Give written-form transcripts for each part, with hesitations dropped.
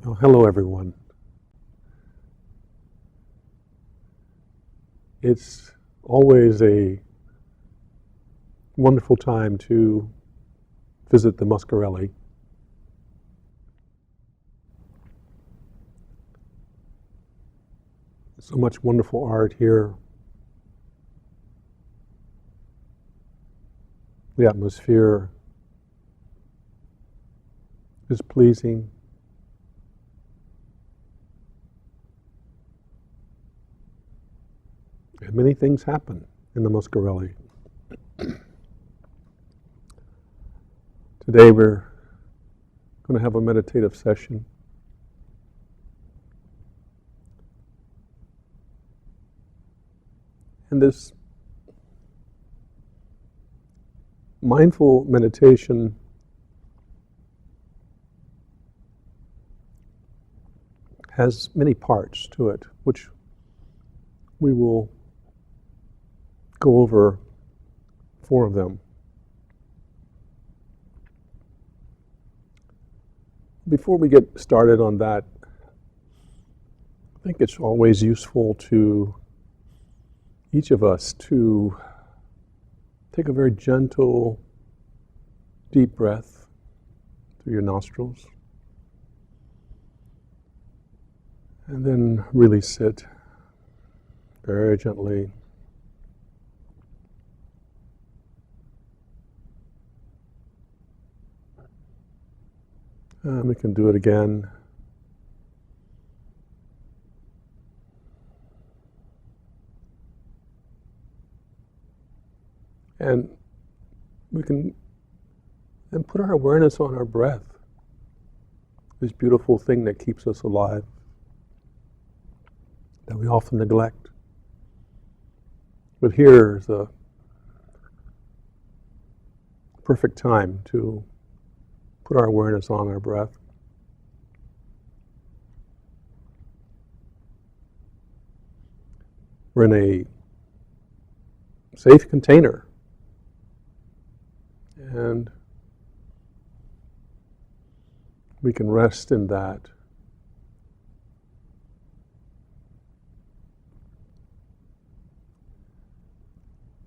Oh, hello, everyone. It's always a wonderful time to visit the Muscarelle. So much wonderful art here. The atmosphere is pleasing. And many things happen in the Muscarelle. Today we're going to have a meditative session. And this mindful meditation has many parts to it, which we will go over 4 of them. Before we get started on that, I think it's always useful to each of us to take a very gentle, deep breath through your nostrils, and then release it very gently. And we can do it again. And we can then put our awareness on our breath, this beautiful thing that keeps us alive, that we often neglect. But here's a perfect time to put our awareness on our breath. We're in a safe container, and we can rest in that.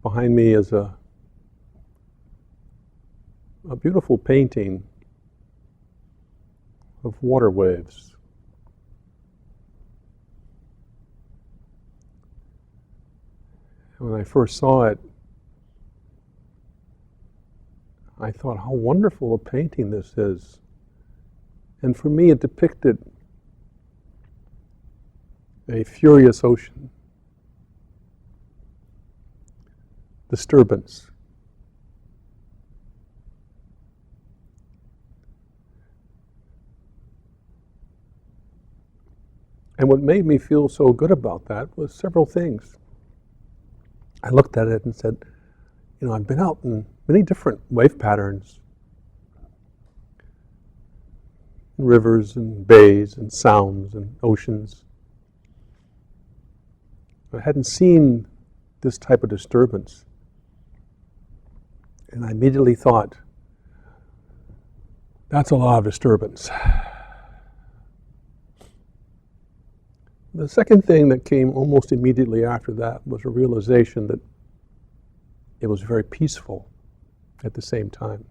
Behind me is a beautiful painting of water waves. When I first saw it, I thought, how wonderful a painting this is. And for me, it depicted a furious ocean, disturbance. And what made me feel so good about that was several things. I looked at it and said, I've been out in many different wave patterns, rivers and bays and sounds and oceans. I hadn't seen this type of disturbance. And I immediately thought, that's a lot of disturbance. The second thing that came almost immediately after that was a realization that it was very peaceful at the same time.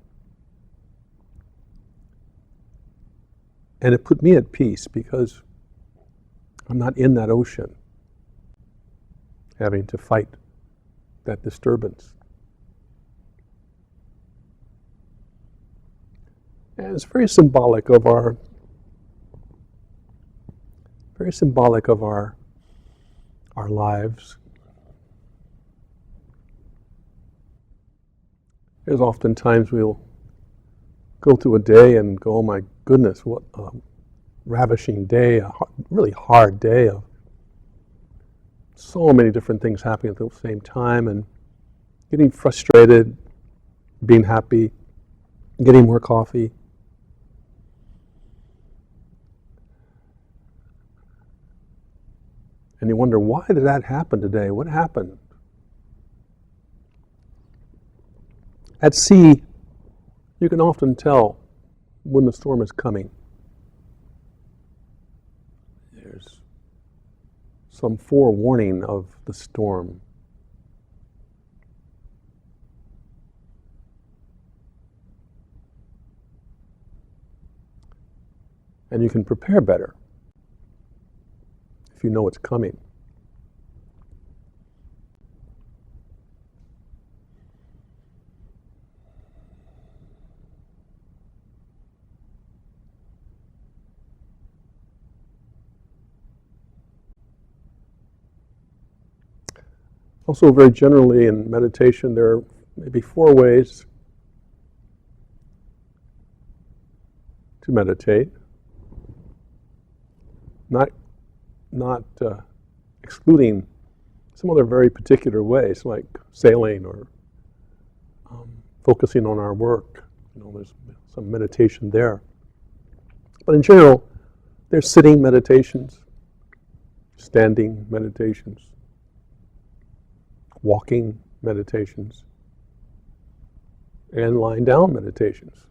And it put me at peace because I'm not in that ocean having to fight that disturbance. And it's very symbolic of our lives. There's often times we'll go through a day and go, oh my goodness, what a ravishing day, really hard day of so many different things happening at the same time, and getting frustrated, being happy, getting more coffee. And you wonder, why did that happen today? What happened? At sea, you can often tell when the storm is coming. some forewarning of the storm. And you can prepare better if you know it's coming. Also, very generally in meditation, there are maybe 4 ways to meditate. Not excluding some other very particular ways, like sailing or focusing on our work. There's some meditation there. But in general, there's sitting meditations, standing meditations, walking meditations, and lying down meditations.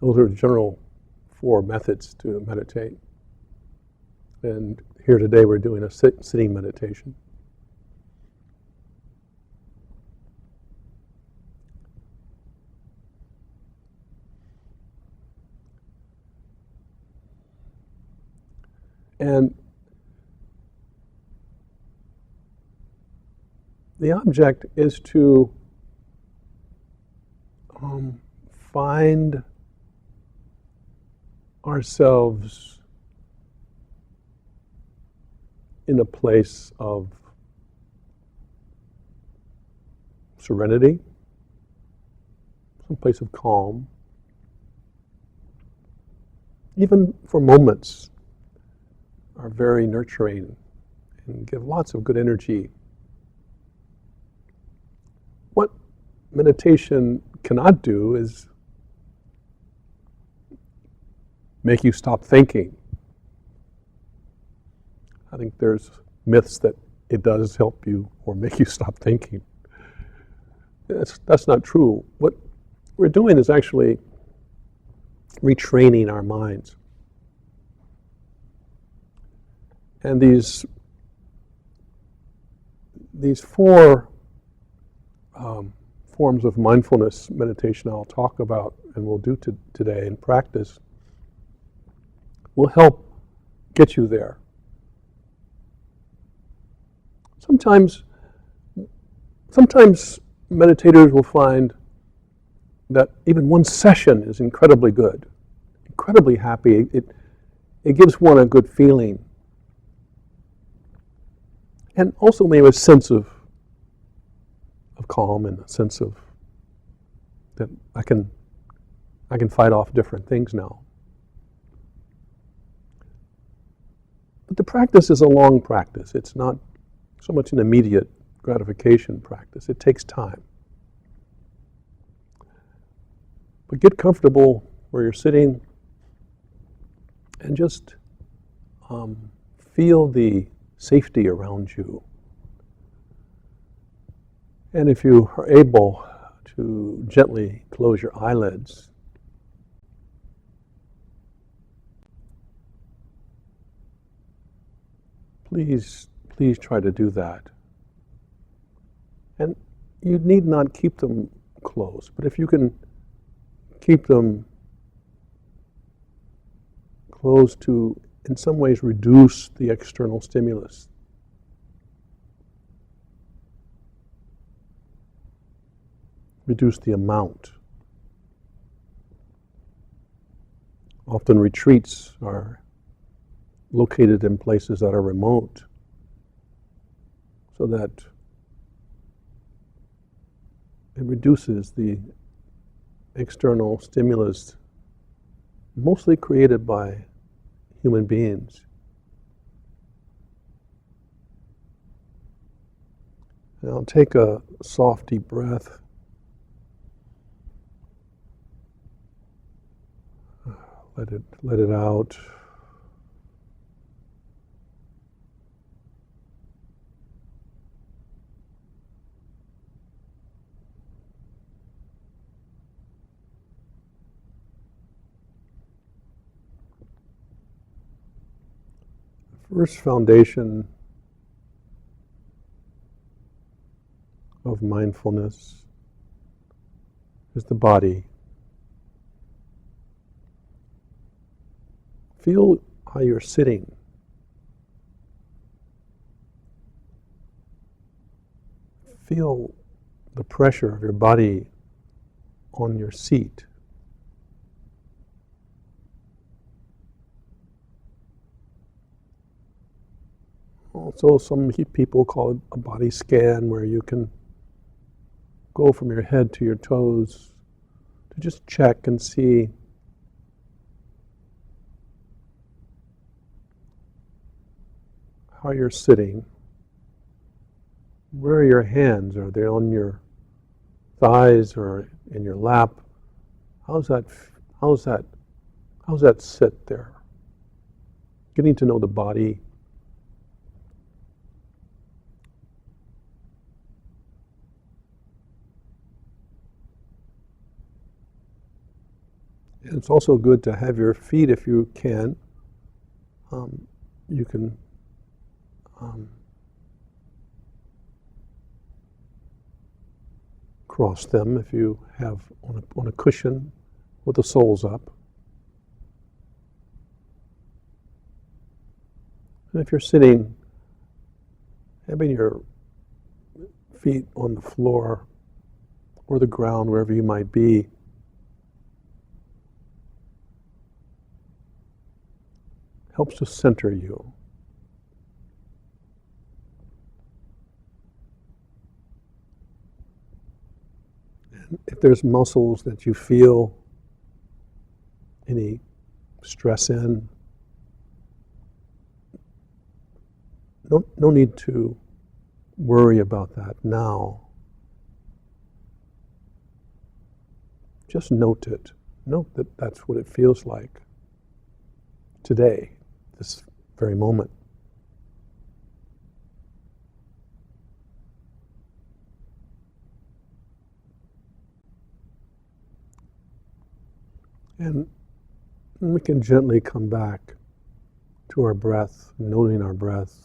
Those are general 4 methods to meditate. And here today we're doing a sitting meditation. And the object is to find ourselves in a place of serenity, some place of calm. Even for moments are very nurturing and give lots of good energy. What meditation cannot do is make you stop thinking. I think there's myths that it does help you or make you stop thinking. That's not true. What we're doing is actually retraining our minds. And these 4 forms of mindfulness meditation I'll talk about and we'll do today in practice will help get you there. Sometimes meditators will find that even one session is incredibly good, incredibly happy. It gives one a good feeling. And also maybe a sense of calm and a sense of that I can fight off different things now. But the practice is a long practice. It's not so much an immediate gratification practice. It takes time. But get comfortable where you're sitting and just feel the safety around you. And if you are able to gently close your eyelids, please try to do that. And you need not keep them closed, but if you can keep them closed to, in some ways, reduce the external stimulus. Reduce the amount. Often retreats are located in places that are remote, so that it reduces the external stimulus, mostly created by human beings. Now take a soft, deep breath. Let it out. First foundation of mindfulness is the body. Feel how you're sitting. Feel the pressure of your body on your seat. Also, some people call it a body scan, where you can go from your head to your toes to just check and see how you're sitting. Where are your hands? Are they on your thighs or in your lap? How's that sit there? Getting to know the body. And it's also good to have your feet, if you can. You can cross them if you have on a cushion with the soles up. And if you're sitting, having your feet on the floor or the ground, wherever you might be, helps to center you. And if there's muscles that you feel any stress in, no need to worry about that now. Just note it. Note that that's what it feels like today, this very moment. And we can gently come back to our breath, noting our breath.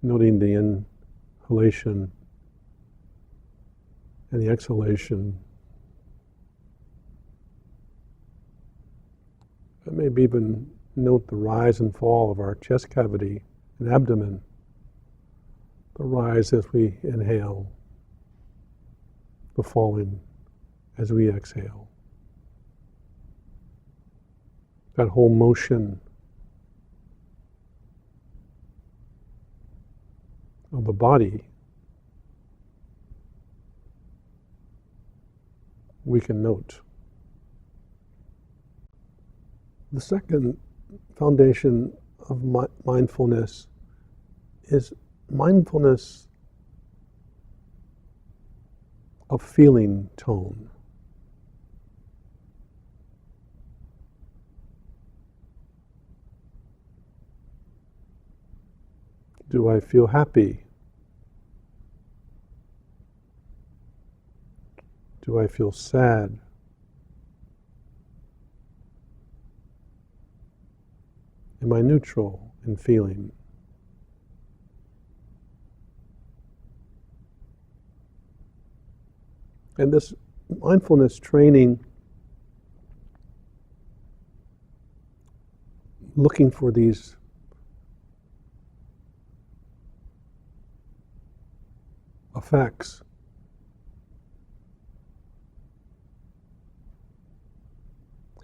Noting the inhalation and the exhalation. And maybe even note the rise and fall of our chest cavity and abdomen. The rise as we inhale, the falling as we exhale. That whole motion of the body, we can note. The second foundation of mindfulness is mindfulness of feeling tone. Do I feel happy? Do I feel sad? Am I neutral in feeling? And this mindfulness training, looking for these effects,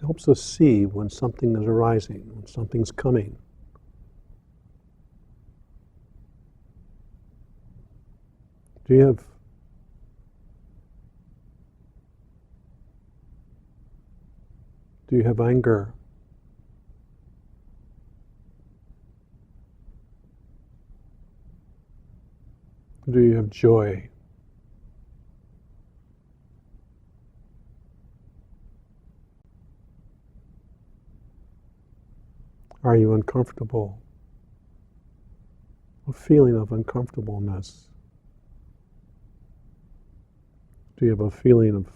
helps us see when something is arising, when something's coming. Do you have anger? Do you have joy? Are you uncomfortable? A feeling of uncomfortableness. Do you have a feeling of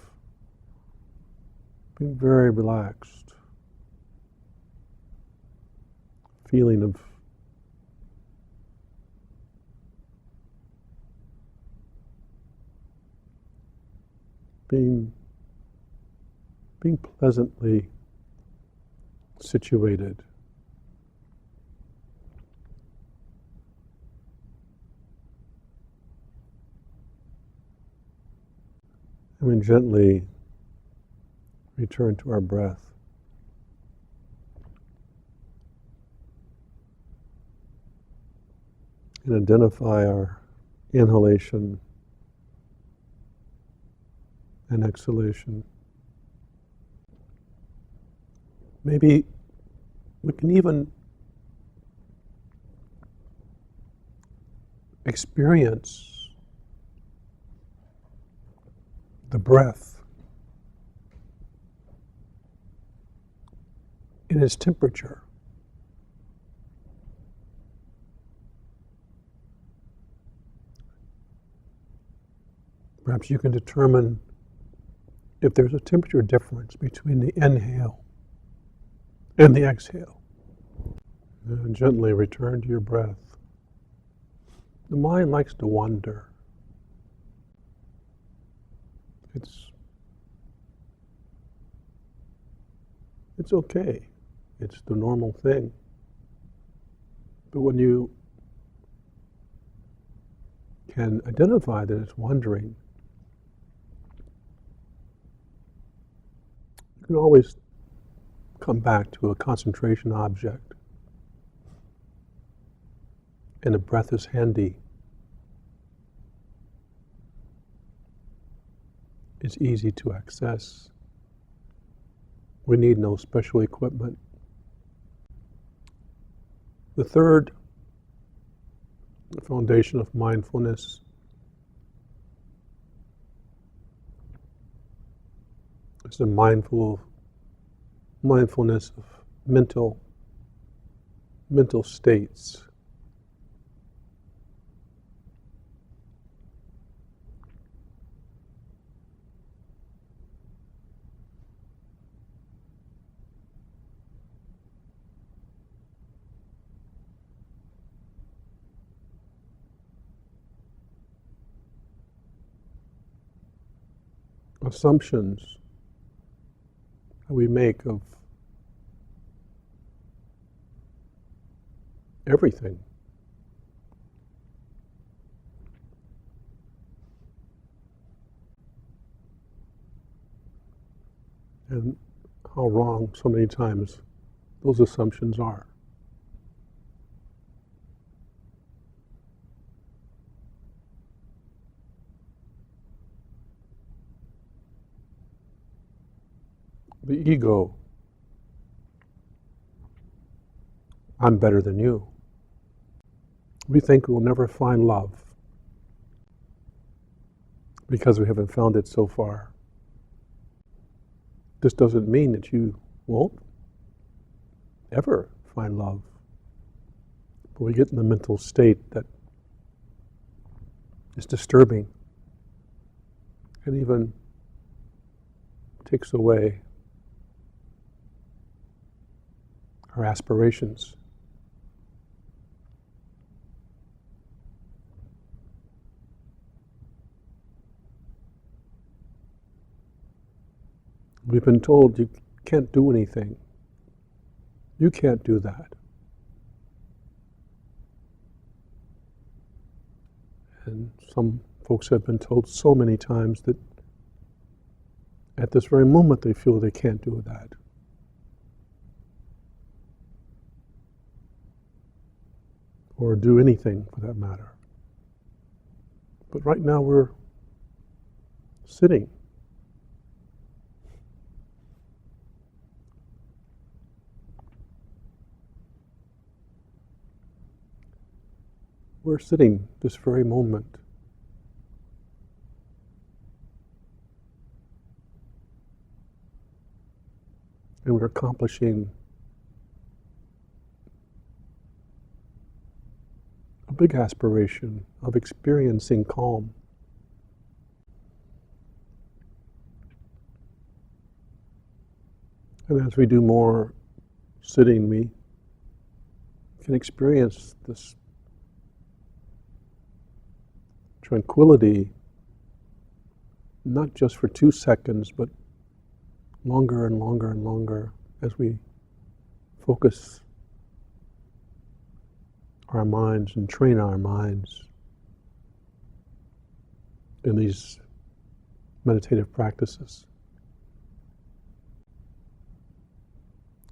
being very relaxed? Feeling of being pleasantly situated. And we gently return to our breath. And identify our inhalation and exhalation. Maybe we can even experience the breath in its temperature. Perhaps you can determine if there's a temperature difference between the inhale and the exhale. And gently return to your breath. The mind likes to wander. It's okay. It's the normal thing. But when you can identify that it's wandering, you can always come back to a concentration object. And the breath is handy. It's easy to access. We need no special equipment. The third foundation of mindfulness is the mindfulness of mental states. Assumptions that we make of everything. And how wrong so many times those assumptions are. The ego, I'm better than you. We think we'll never find love because we haven't found it so far. This doesn't mean that you won't ever find love. But we get in a mental state that is disturbing and even takes away our aspirations. We've been told you can't do anything. You can't do that. And some folks have been told so many times that at this very moment they feel they can't do that. Or do anything for that matter. But right now we're sitting. We're sitting this very moment. And we're accomplishing a big aspiration of experiencing calm. And as we do more sitting, we can experience this tranquility, not just for 2 seconds, but longer and longer and longer as we focus our minds and train our minds in these meditative practices.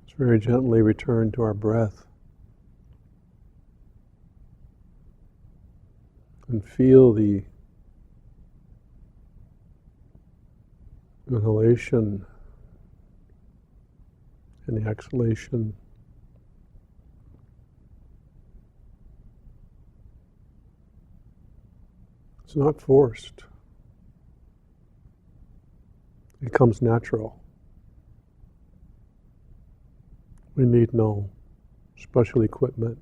Let's very gently return to our breath and feel the inhalation and the exhalation. It's not forced. It comes natural. We need no special equipment.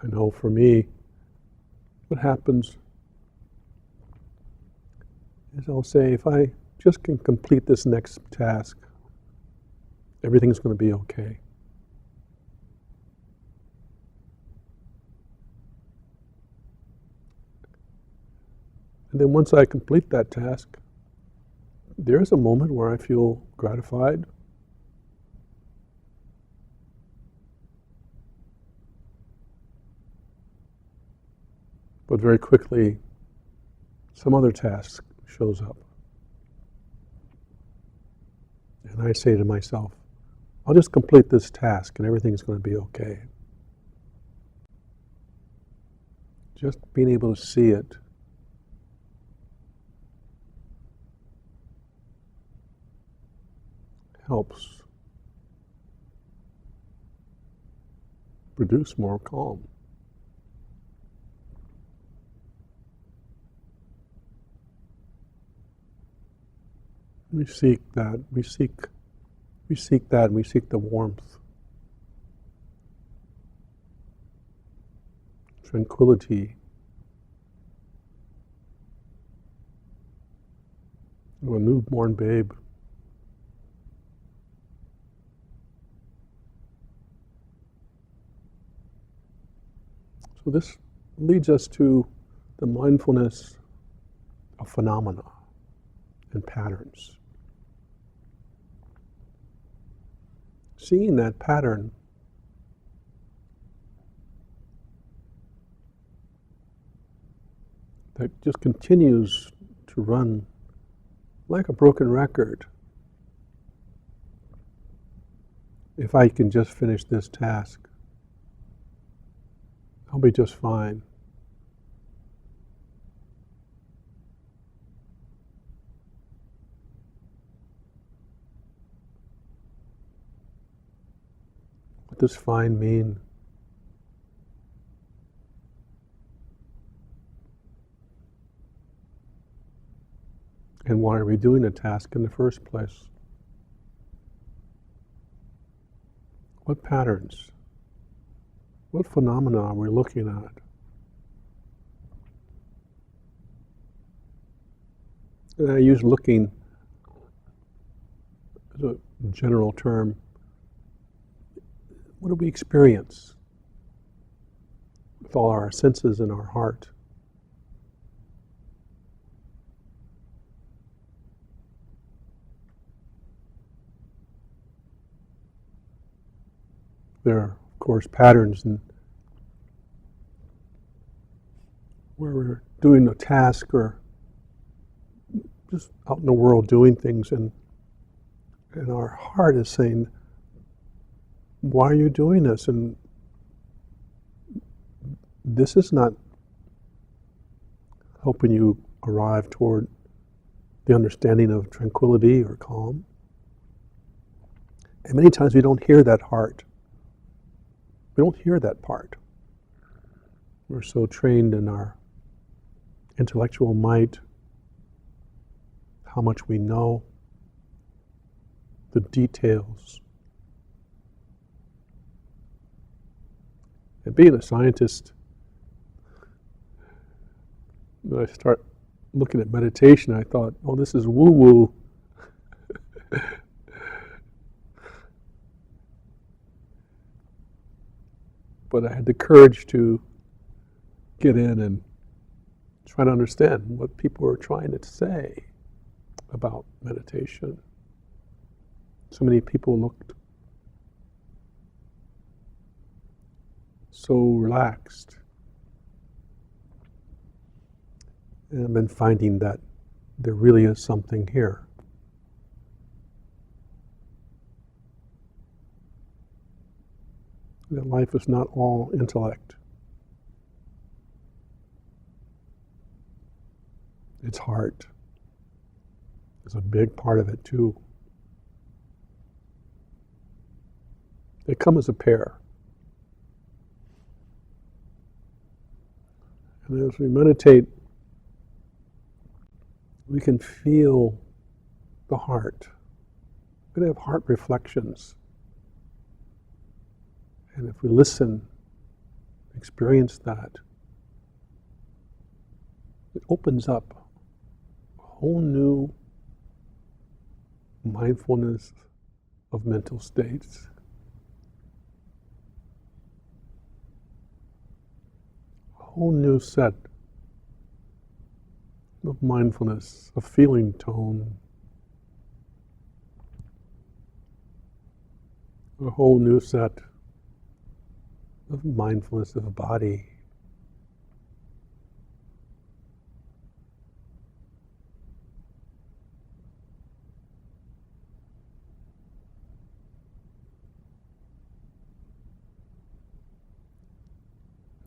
I know for me, what happens is I'll say, if I just can complete this next task, everything's going to be okay. And then once I complete that task, there is a moment where I feel gratified. But very quickly, some other task shows up. And I say to myself, I'll just complete this task and everything's going to be okay. Just being able to see it helps produce more calm. We seek that. We seek that, and we seek the warmth, tranquility, of a newborn babe. So this leads us to the mindfulness of phenomena and patterns. Seeing that pattern that just continues to run like a broken record. If I can just finish this task, I'll be just fine. What does fine mean? And why are we doing the task in the first place? What patterns? What phenomena are we looking at? And I use looking as a general term. What do we experience with all our senses in our heart? There are, of course, patterns in where we're doing a task or just out in the world doing things, and our heart is saying, why are you doing this? And this is not helping you arrive toward the understanding of tranquility or calm. And many times we don't hear that heart. We don't hear that part. We're so trained in our intellectual might, how much we know, the details. And being a scientist, when I start looking at meditation, I thought, oh, this is woo-woo. But I had the courage to get in and try to understand what people were trying to say about meditation. So many people looked so relaxed. And I've been finding that there really is something here. That life is not all intellect. It's heart. It's a big part of it too. They come as a pair. And as we meditate, we can feel the heart. We're going to have heart reflections. And if we listen, experience that, it opens up a whole new mindfulness of mental states. A whole new set of mindfulness, of feeling tone. A whole new set of mindfulness of body.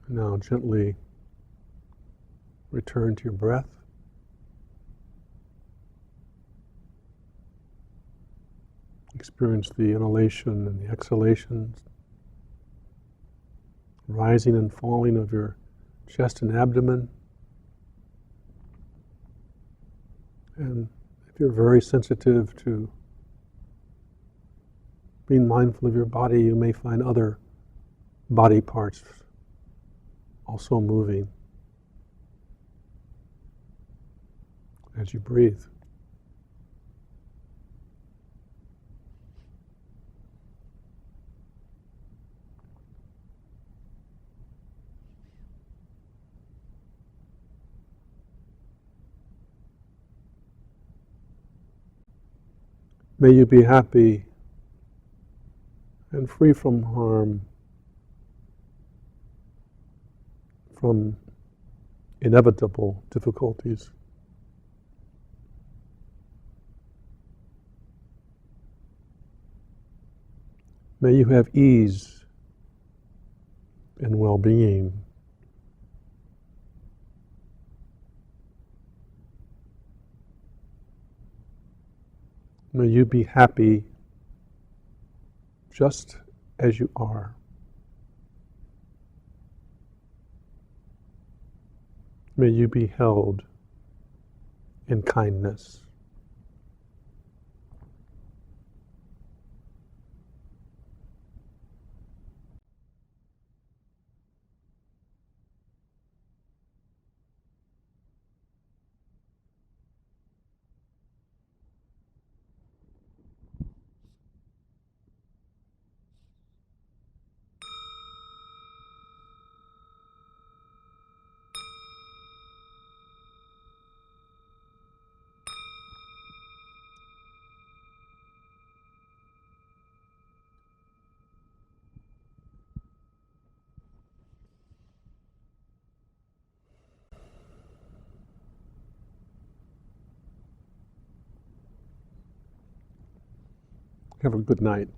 Now gently return to your breath. Experience the inhalation and the exhalations, rising and falling of your chest and abdomen. And if you're very sensitive to being mindful of your body, you may find other body parts also moving as you breathe. May you be happy and free from harm, from inevitable difficulties. May you have ease and well-being. May you be happy just as you are. May you be held in kindness. Have a good night.